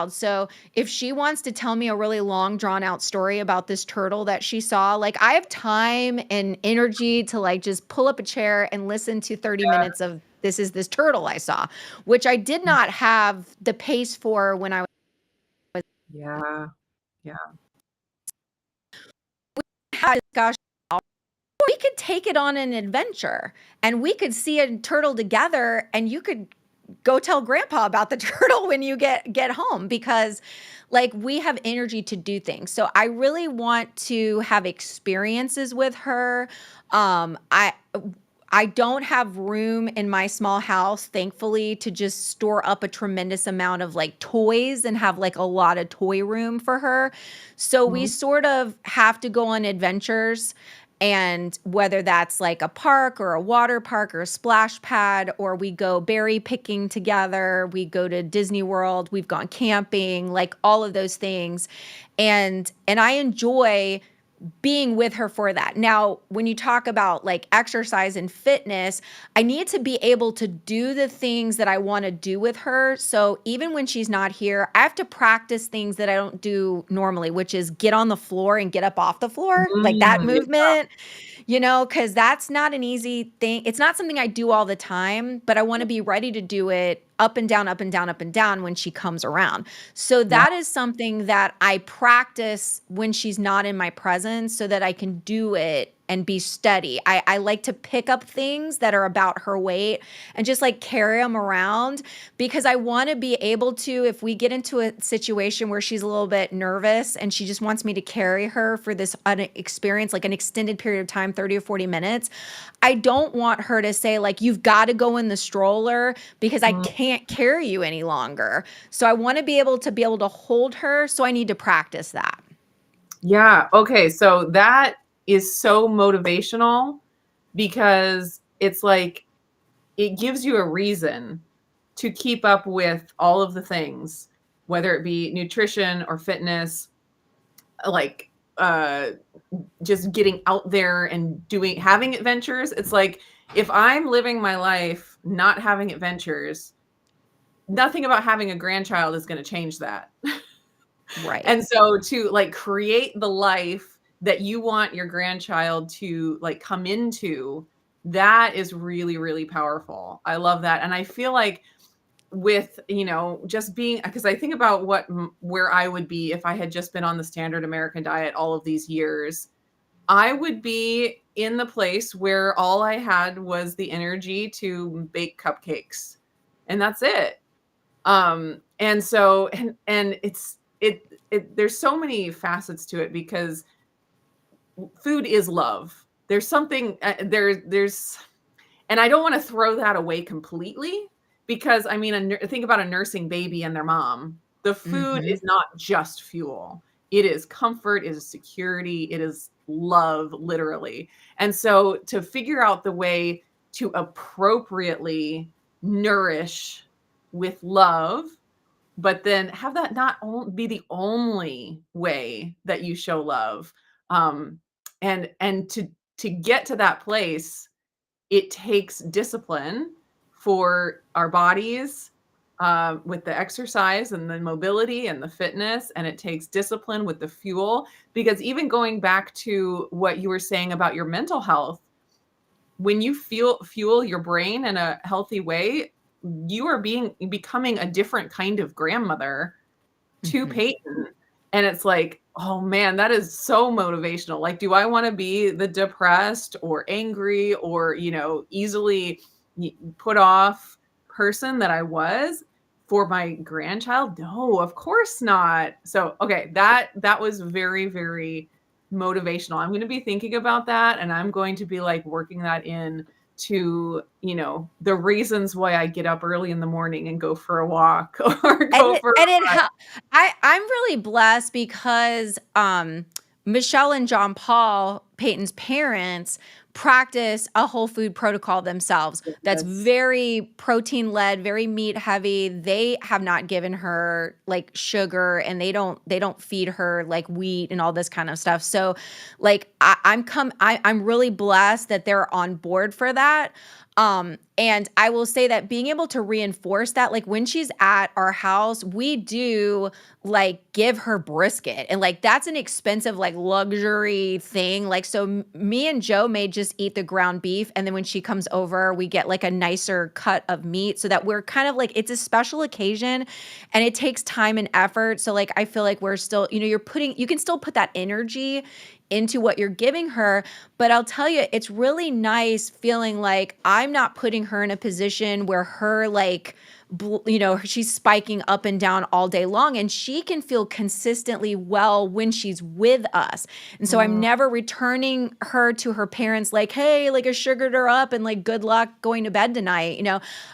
so if she wants to tell me a really long drawn out story about this turtle that she saw, like I have time and energy to like just pull up a chair and listen to 30 minutes of this turtle I saw, which I did not have the pace for when I Yeah. Yeah. had discussion. We could take it on an adventure and we could see a turtle together, and you could go tell grandpa about the turtle when you get home, because like we have energy to do things. So I really want to have experiences with her. I don't have room in my small house, thankfully, to just store up a tremendous amount of like toys and have like a lot of toy room for her. So we Mhm. sort of have to go on adventures, and whether that's like a park or a water park or a splash pad, or we go berry picking together, we go to Disney World, we've gone camping, like all of those things. And I enjoy being with her for that. Now, when you talk about like exercise and fitness, I need to be able to do the things that I want to do with her. So even when she's not here, I have to practice things that I don't do normally, which is get on the floor and get up off the floor, like that Mm. movement, because that's not an easy thing. It's not something I do all the time, but I want to be ready to do it up and down, up and down, up and down when she comes around. So Yeah. that is something that I practice when she's not in my presence so that I can do it and be steady. I like to pick up things that are about her weight and just like carry them around, because I want to be able to, if we get into a situation where she's a little bit nervous and she just wants me to carry her for this experience, like an extended period of time, 30 or 40 minutes, I don't want her to say like, you've got to go in the stroller because I Mm. can't carry you any longer. So I want to be able to hold her. So I need to practice that. Yeah. Okay. So that is so motivational, because it's like it gives you a reason to keep up with all of the things, whether it be nutrition or fitness, like just getting out there and having adventures. It's like, if I'm living my life not having adventures, nothing about having a grandchild is going to change that. Right. And so to like create the life that you want your grandchild to like come into, that is really, really powerful. I love that. And I feel like with, just being, because I think about where I would be if I had just been on the standard American diet all of these years. I would be in the place where all I had was the energy to bake cupcakes, and that's it. And so, and there's so many facets to it, because food is love. There's something, there's, and I don't want to throw that away completely, because I mean, think about a nursing baby and their mom. The food Mhm. is not just fuel. It is comfort, it is security, it is love, literally. And so to figure out the way to appropriately nourish with love, but then have that not be the only way that you show love. Um, and to get to that place, it takes discipline for our bodies, with the exercise and the mobility and the fitness, and it takes discipline with the fuel. Because even going back to what you were saying about your mental health, when you fuel your brain in a healthy way, you are becoming a different kind of grandmother to Mhm. Peyton. And it's like, oh man, that is so motivational. Like, do I want to be the depressed or angry or, easily put off person that I was for my grandchild? No, of course not. So, okay, that was very, very motivational. I'm going to be thinking about that, and I'm going to be like working that in to, the reasons why I get up early in the morning and go for a walk or And go it for and it a run. hel I'm really blessed because, Michelle and John Paul, Peyton's parents, practice a whole food protocol themselves that's Yes. very protein-led, very meat-heavy. They have not given her, like, sugar, and they don't feed her, like, wheat and all this kind of stuff. So, like, I'm really blessed that they're on board for that. And I will say that being able to reinforce that, like when she's at our house, we do like give her brisket. And like that's an expensive, like luxury thing. Like, so me and Joe may just eat the ground beef. And then when she comes over, we get like a nicer cut of meat so that we're kind of like, it's a special occasion and it takes time and effort. So like, I feel like we're still, you can still put that energy into what you're giving her. But I'll tell you, it's really nice feeling like I'm not putting her in a position where her like, she's spiking up and down all day long, and she can feel consistently well when she's with us. And so I'm Mm, never returning her to her parents like, hey, like I sugared her up and like good luck going to bed tonight.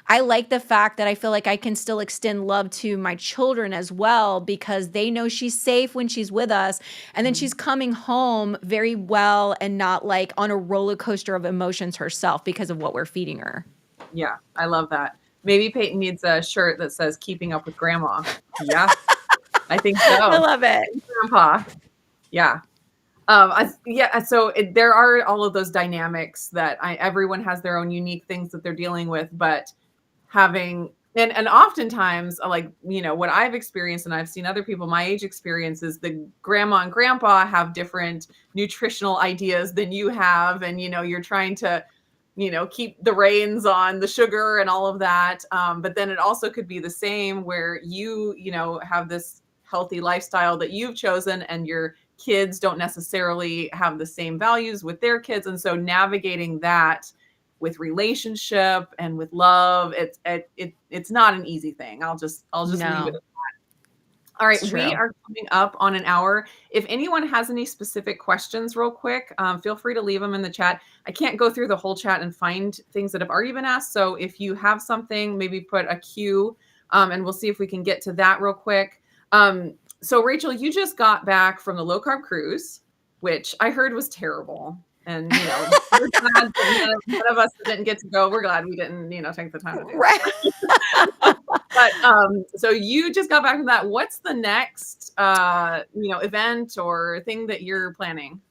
I like the fact that I feel like I can still extend love to my children as well because they know she's safe when she's with us. And then mm. she's coming home very well and not like on a roller coaster of emotions herself because of what we're feeding her. Yeah, I love that. Maybe Peyton needs a shirt that says "Keeping Up with Grandma." Yeah, I think I so. love it. And Grandpa. Yeah. Yeah. So there are all of those dynamics that everyone has their own unique things that they're dealing with, but having and oftentimes, like, what I've experienced, and I've seen other people my age experience, is the grandma and grandpa have different nutritional ideas than you have, and you're trying to keep the reins on the sugar and all of that. But then it also could be the same where you have this healthy lifestyle that you've chosen, and your kids don't necessarily have the same values with their kids. And so navigating that with relationship and with love, it's not an easy thing. I'll just leave it. No, All it's right, we true. are coming up on an hour. If anyone has any specific questions real quick, feel free to leave them in the chat. I can't go through the whole chat and find things that have already been asked. So if you have something, maybe put a Q, and we'll see if we can get to that real quick. So Rachel, you just got back from the low carb cruise, which I heard was terrible. And, we're glad that none of us that didn't get to go, we're glad we didn't, take the time to do Right. that. But, so you just got back from that. What's the next, event or thing that you're planning?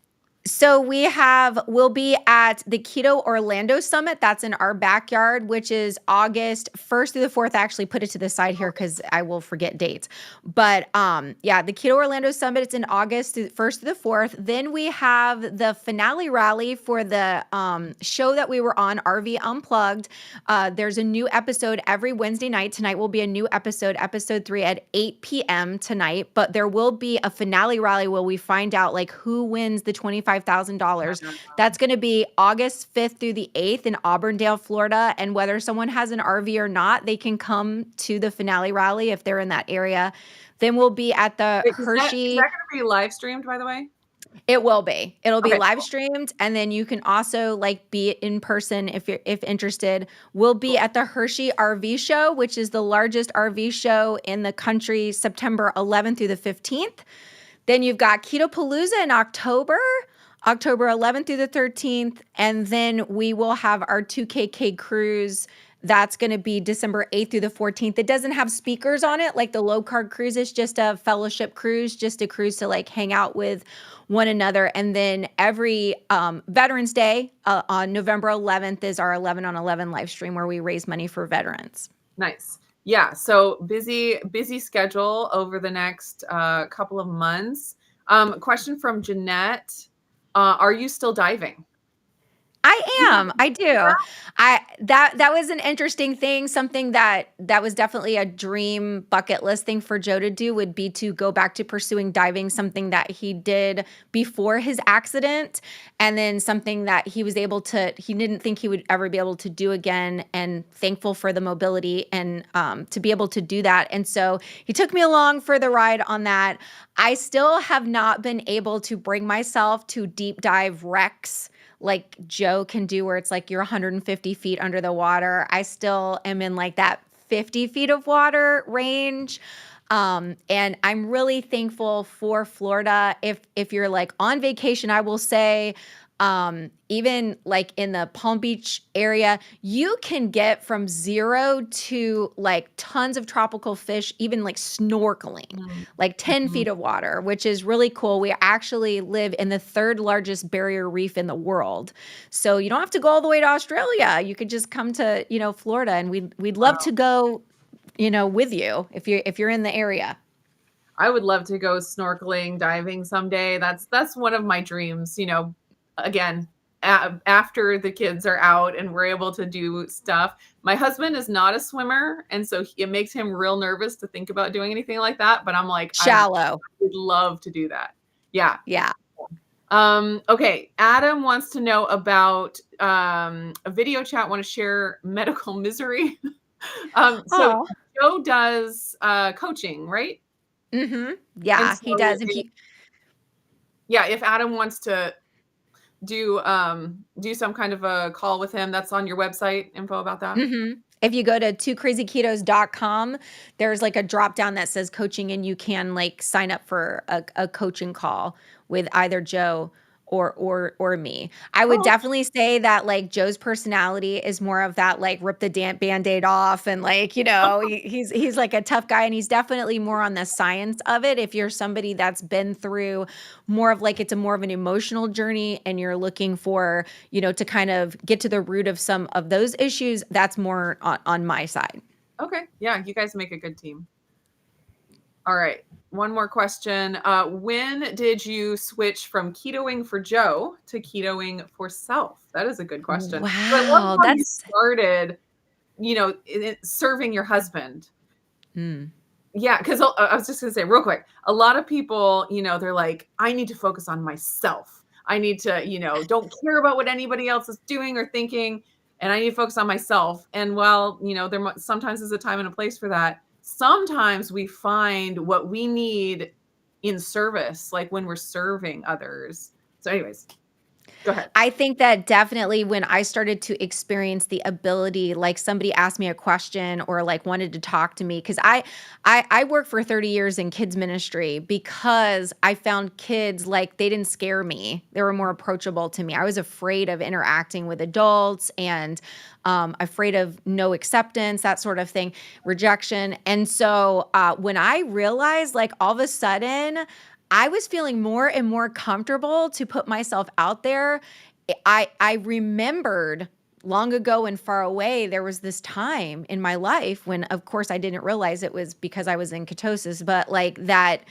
So we'll be at the Keto Orlando Summit. That's in our backyard, which is August 1st through the 4th. I actually put it to the side here because I will forget dates. But yeah, the Keto Orlando Summit, it's in August 1st through the 4th. Then we have the finale rally for the show that we were on, RV Unplugged. There's a new episode every Wednesday night. Tonight will be a new episode 3 at 8 p.m. tonight. But there will be a finale rally where we find out like who wins the $25,000. That's going to be August 5th through the 8th in Auburndale, Florida. And whether someone has an RV or not, they can come to the finale rally if they're in that area. Then we'll be at the Wait, Hershey. Is that going to be live streamed, by the way? It will be. It'll be Okay, live cool. streamed, and then you can also like be in person if interested. We'll be at the Hershey RV show, which is the largest RV show in the country, September 11th through the 15th. Then you've got Keto Palooza in October 11th through the 13th, and then we will have our 2KK cruise. That's going to be December 8th through the 14th. It doesn't have speakers on it like the low carb cruise. It's just a fellowship cruise, just a cruise to like hang out with one another. And then every Veterans Day on November 11th is our 11 on 11 live stream where we raise money for veterans. Nice. Yeah. So busy schedule over the next couple of months. Question from Jeanette. Are you still diving? I am. I do. That was an interesting thing. Something that was definitely a dream bucket list thing for Joe to do would be to go back to pursuing diving, something that he did before his accident, and then something that he didn't think he would ever be able to do again, and thankful for the mobility and to be able to do that. And so he took me along for the ride on that. I still have not been able to bring myself to deep dive wrecks like Joe can do, where it's like you're 150 feet under the water. I still am in like that 50 feet of water range. And I'm really thankful for Florida. If you're like on vacation, I will say, even like in the Palm Beach area, you can get from 0 to like tons of tropical fish, even like snorkeling, like 10 feet of water, which is really cool. We actually live in the 3rd largest barrier reef in the world. So you don't have to go all the way to Australia. You could just come to, Florida, and we'd love to go, with you if you're in the area. I would love to go snorkeling, diving someday. That's one of my dreams, again, after the kids are out and we're able to do stuff. My husband is not a swimmer, and so it makes him real nervous to think about doing anything like that. But I'm like, Shallow. I would love to do that. Yeah. Yeah. Okay. Adam wants to know about a video chat. Want to share medical misery. So Joe does coaching, right? Mm-hmm. Yeah, so he does. If Adam wants to do some kind of a call with him, that's on your website, info about that. Mm-hmm. If you go to twocrazyketos.com, there's like a drop down that says coaching, and you can like sign up for a coaching call with either Joe or me. I would definitely say that like Joe's personality is more of that like rip the Band-Aid off, and like, he's like a tough guy, and he's definitely more on the science of it. If you're somebody that's been through more of like, it's a more of an emotional journey, and you're looking for, to kind of get to the root of some of those issues, that's more on my side. Okay. Yeah, you guys make a good team. All right. One more question. When did you switch from ketoing for Joe to ketoing for self? That is a good question. Wow, you started, serving your husband. Yeah, because I was just going to say real quick, a lot of people, they're like, I need to focus on myself. I need to, don't care about what anybody else is doing or thinking, and I need to focus on myself. And while, there sometimes is a time and a place for that, sometimes we find what we need in service, like when we're serving others. So anyways. Go ahead. I think that definitely when I started to experience the ability, like somebody asked me a question or like wanted to talk to me, because I worked for 30 years in kids ministry because I found kids like they didn't scare me. They were more approachable to me. I was afraid of interacting with adults and afraid of no acceptance, that sort of thing, rejection. And so when I realized like all of a sudden, I was feeling more and more comfortable to put myself out there. I remembered long ago and far away, there was this time in my life when, of course, I didn't realize it was because I was in ketosis, but like that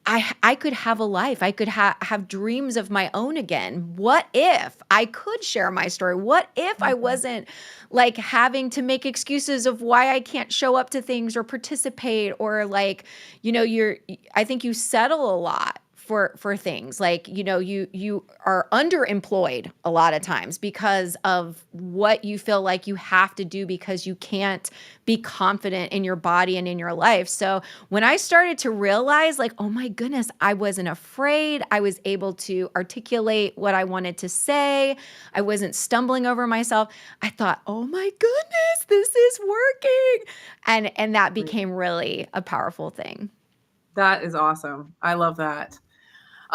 I could have a life. I could have dreams of my own again. What if I could share my story? What if I Mhm. wasn't like having to make excuses of why I can't show up to things or participate or like, I think you settle a lot for things like you are underemployed a lot of times because of what you feel like you have to do because you can't be confident in your body and in your life. So when I started to realize, like, oh my goodness, I wasn't afraid, I was able to articulate what I wanted to say, I wasn't stumbling over myself, I thought, oh my goodness, this is working. And that became really a powerful thing. That is awesome. I love that.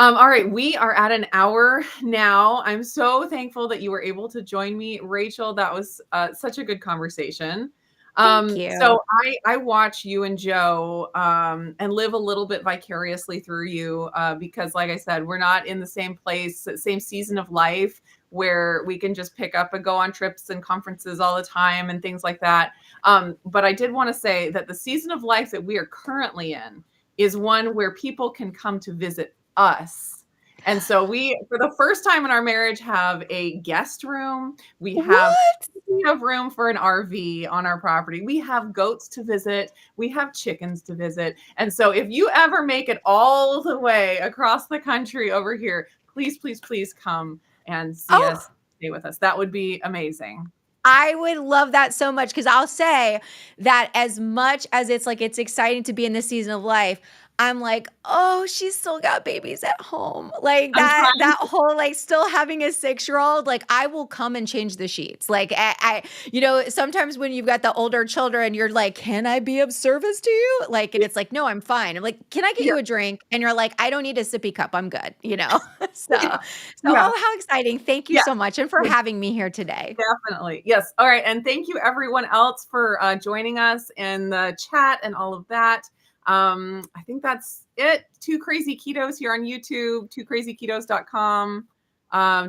All right, we are at an hour now. I'm so thankful that you were able to join me, Rachel. That was such a good conversation. Thank So you. I watch you and Joe and live a little bit vicariously through you because, like I said, we're not in the same place, same season of life where we can just pick up and go on trips and conferences all the time and things like that. But I did want to say that the season of life that we are currently in is one where people can come to visit us. And so we, for the first time in our marriage, have a guest room. What? We have room for an RV on our property. We have goats to visit. We have chickens to visit. And so if you ever make it all the way across the country over here, please, please, please come and see Oh, us, stay with us. That would be amazing. I would love that so much because I'll say that as much as it's like it's exciting to be in this season of life, I'm like, oh, she's still got babies at home. Like I'm trying. that whole like still having a 6-year-old, like I will come and change the sheets. Like sometimes when you've got the older children, you're like, can I be of service to you? Like, and it's like, no, I'm fine. I'm like, can I get Yeah. you a drink? And you're like, I don't need a sippy cup. I'm good, you know? So, Yeah. so Yeah. oh, how exciting. Thank you Yeah. so much. And for having me here today. Definitely. Yes. All right. And thank you everyone else for joining us in the chat and all of that. I think that's it. Two Crazy Ketos here on YouTube, twocrazyketos.com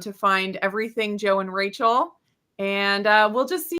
to find everything Joe and Rachel. And we'll just see